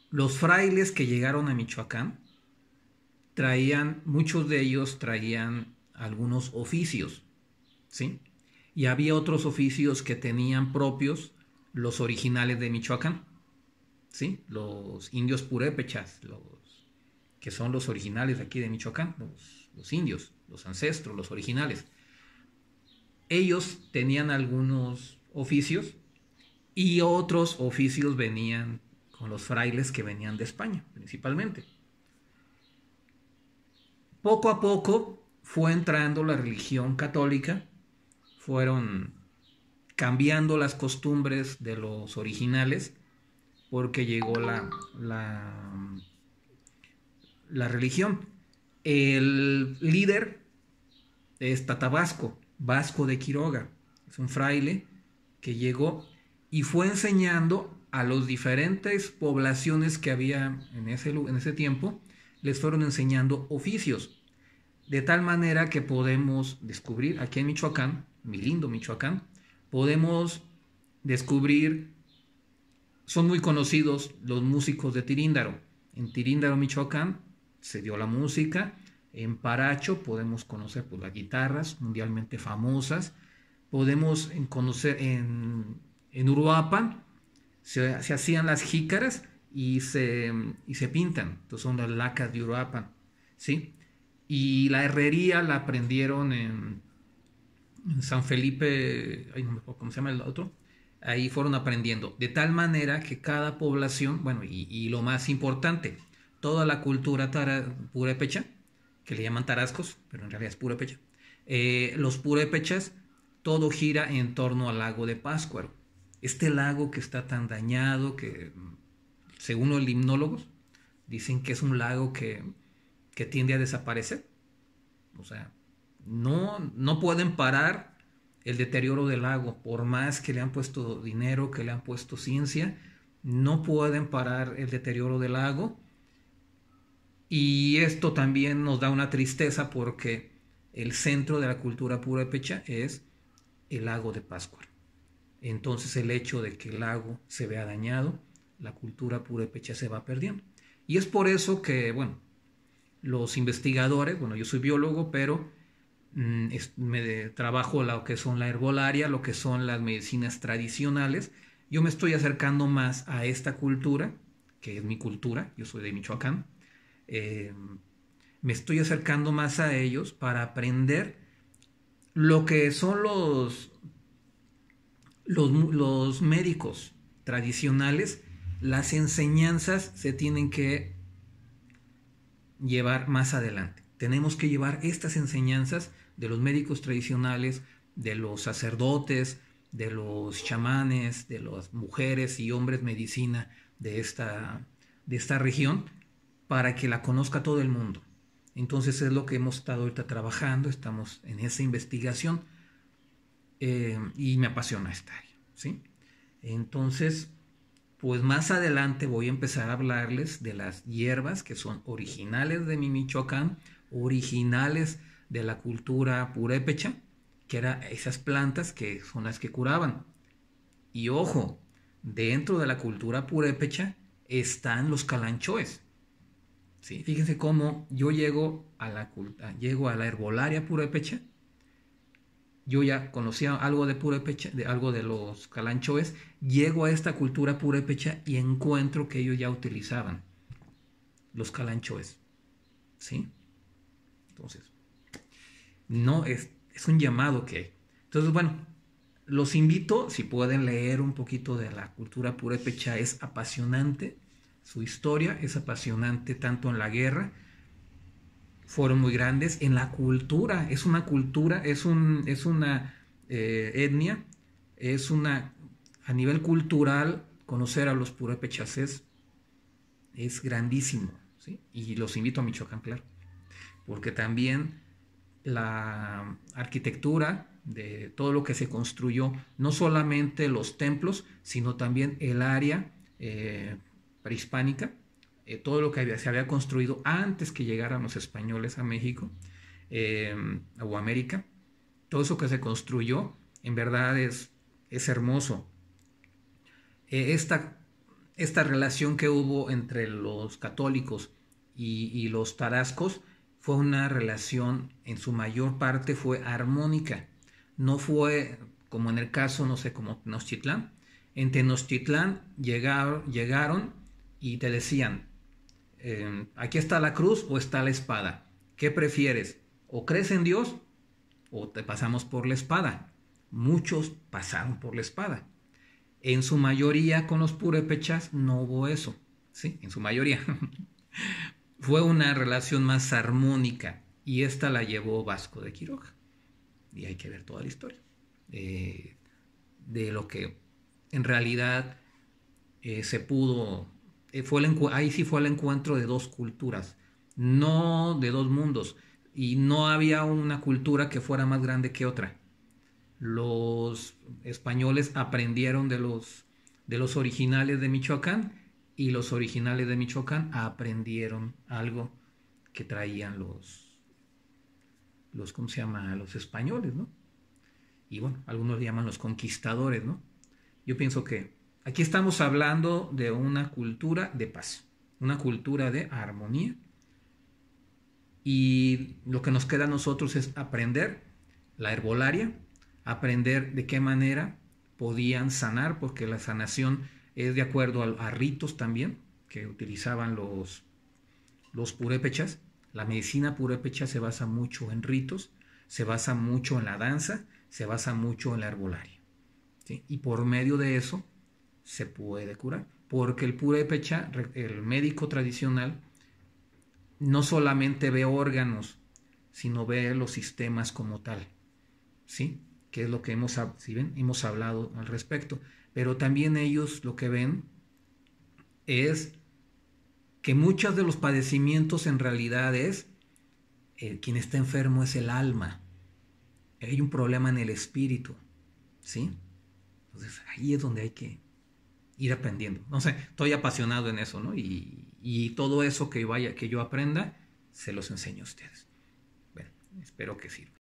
Los frailes que llegaron a Michoacán traían, muchos de ellos traían algunos oficios, ¿sí? Y había otros oficios que tenían propios los originales de Michoacán, ¿sí? Los indios purépechas, los que son los originales de aquí de Michoacán, los indios, los ancestros, los originales. Ellos tenían algunos oficios y otros oficios venían con los frailes que venían de España, principalmente. Poco a poco fue entrando la religión católica, fueron cambiando las costumbres de los originales porque llegó la religión. El líder es Tatabasco, Vasco de Quiroga. Es un fraile que llegó y fue enseñando a las diferentes poblaciones que había en ese tiempo, les fueron enseñando oficios. De tal manera que podemos descubrir aquí en Michoacán, mi lindo Michoacán, podemos descubrir, son muy conocidos los músicos de Tiríndaro. En Tiríndaro, Michoacán, se dio la música. En Paracho podemos conocer pues, las guitarras mundialmente famosas. Podemos conocer en Uruapan, se hacían las jícaras y se pintan. Entonces son las lacas de Uruapan, ¿sí? Y la herrería la aprendieron en San Felipe, ay, no me acuerdo cómo se llama el otro, ahí fueron aprendiendo. De tal manera que cada población, bueno, y lo más importante, toda la cultura purépecha, que le llaman tarascos, pero en realidad es purépecha, los purépechas, todo gira en torno al lago de Pátzcuaro. Este lago que está tan dañado, que según los limnólogos, dicen que es un lago que tiende a desaparecer. O sea, no pueden parar el deterioro del lago, por más que le han puesto dinero, que le han puesto ciencia, no pueden parar el deterioro del lago. Y esto también nos da una tristeza porque el centro de la cultura purépecha es el lago de Pátzcuaro. Entonces el hecho de que el lago se vea dañado, la cultura purépecha se va perdiendo. Y es por eso que, bueno, los investigadores, bueno, yo soy biólogo, pero me trabajo lo que son la herbolaria, lo que son las medicinas tradicionales. Yo me estoy acercando más a esta cultura, que es mi cultura, yo soy de Michoacán. Eh, Me estoy acercando más a ellos para aprender lo que son los médicos tradicionales. Las enseñanzas se tienen que llevar más adelante. Tenemos que llevar estas enseñanzas de los médicos tradicionales, de los sacerdotes, de los chamanes, de las mujeres y hombres medicina de esta región, para que la conozca todo el mundo. Entonces es lo que hemos estado ahorita trabajando, estamos en esa investigación y me apasiona esta área, ¿sí? Entonces, pues más adelante voy a empezar a hablarles de las hierbas que son originales de mi Michoacán, originales de la cultura purépecha, que eran esas plantas que son las que curaban. Y ojo, dentro de la cultura purépecha están los calanchoes. ¿Sí? Fíjense cómo yo llego a la herbolaria purépecha. Yo ya conocía algo de purépecha, algo de los calanchoes. Llego a esta cultura purépecha y encuentro que ellos ya utilizaban los calanchoes, ¿sí? Entonces, no es un llamado que hay. Entonces, bueno, los invito, si pueden leer un poquito de la cultura purépecha, es apasionante. Su historia es apasionante tanto en la guerra, fueron muy grandes, en la cultura, es una cultura, es una etnia, es una, a nivel cultural, conocer a los purépechas es grandísimo, ¿sí? Y los invito a Michoacán, claro, porque también la arquitectura de todo lo que se construyó, no solamente los templos, sino también el área prehispánica, todo lo que se había construido antes que llegaran los españoles a México o América, todo eso que se construyó, en verdad es hermoso. Esta esta relación que hubo entre los católicos y los tarascos fue una relación, en su mayor parte fue armónica. No fue como en el caso, no sé, como Tenochtitlán. En Tenochtitlán llegaron y te decían, aquí está la cruz o está la espada. ¿Qué prefieres? ¿O crees en Dios o te pasamos por la espada? Muchos pasaron por la espada. En su mayoría con los purépechas no hubo eso, ¿sí? En su mayoría. Fue una relación más armónica y esta la llevó Vasco de Quiroga. Y hay que ver toda la historia de lo que en realidad se pudo. Ahí sí fue el encuentro de dos culturas, no de dos mundos. Y no había una cultura que fuera más grande que otra. Los españoles aprendieron de los originales de Michoacán y los originales de Michoacán aprendieron algo que traían ¿cómo se llama? Los españoles, ¿no? Y bueno, algunos le llaman los conquistadores, ¿no? Yo pienso que aquí estamos hablando de una cultura de paz, una cultura de armonía, y lo que nos queda a nosotros es aprender la herbolaria, aprender de qué manera podían sanar, porque la sanación es de acuerdo a ritos también que utilizaban los purépechas. La medicina purépecha se basa mucho en ritos, se basa mucho en la danza, se basa mucho en la herbolaria, ¿sí? Y por medio de eso se puede curar, porque el purépecha, el médico tradicional, no solamente ve órganos, sino ve los sistemas como tal, ¿sí? Que es lo que ¿sí ven? Hemos hablado al respecto. Pero también ellos lo que ven es que muchos de los padecimientos en realidad es quien está enfermo es el alma. Hay un problema en el espíritu, ¿sí? Entonces ahí es donde hay que ir aprendiendo. No sé, estoy apasionado en eso, ¿no? Y todo eso que yo aprenda, se los enseño a ustedes. Bueno, espero que sirva.